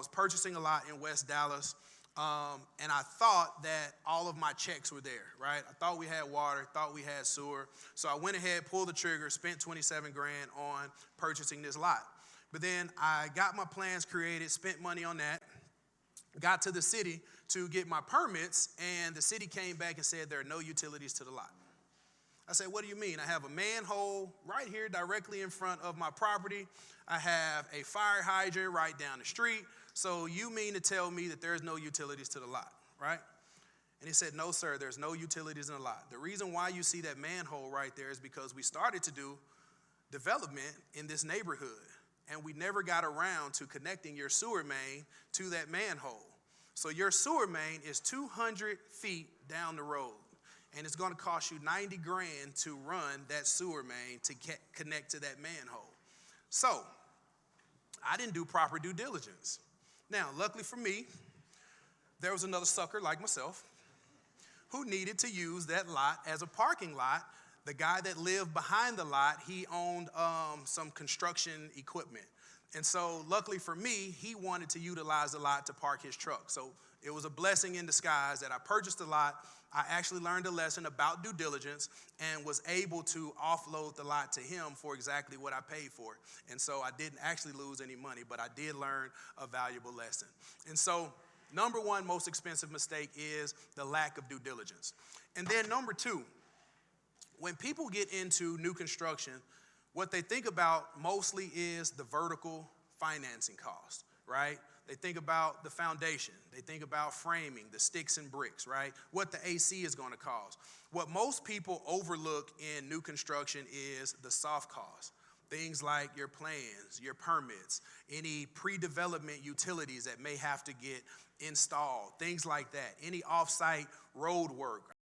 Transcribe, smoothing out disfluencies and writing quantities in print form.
was purchasing a lot in West Dallas, and I thought that all of my checks were there, right? I thought we had water, thought we had sewer. So I went ahead, pulled the trigger, spent 27 grand on purchasing this lot. But then I got my plans created, spent money on that, got to the city to get my permits, and the city came back and said there are no utilities to the lot. I said, what do you mean? I have a manhole right here directly in front of my property. I have a fire hydrant right down the street. So you mean to tell me that there's no utilities to the lot, right? And he said, no, sir, there's no utilities in the lot. The reason why you see that manhole right there is because we started to do development in this neighborhood, and we never got around to connecting your sewer main to that manhole. So your sewer main is 200 feet down the road, and it's going to cost you 90 grand to run that sewer main to connect to that manhole. So I didn't do proper due diligence. Now, luckily for me, there was another sucker like myself who needed to use that lot as a parking lot. The guy that lived behind the lot, he owned some construction equipment. And so luckily for me, he wanted to utilize the lot to park his truck. So it was a blessing in disguise that I purchased the lot. I actually learned a lesson about due diligence and was able to offload the lot to him for exactly what I paid for. And so I didn't actually lose any money, but I did learn a valuable lesson. And so number one most expensive mistake is the lack of due diligence. And then number two, when people get into new construction, what they think about mostly is the vertical financing cost, right? They think about the foundation. They think about framing, the sticks and bricks, right? What the AC is going to cost. What most people overlook in new construction is the soft costs. Things like your plans, your permits, any pre-development utilities that may have to get installed, things like that. Any off-site road work.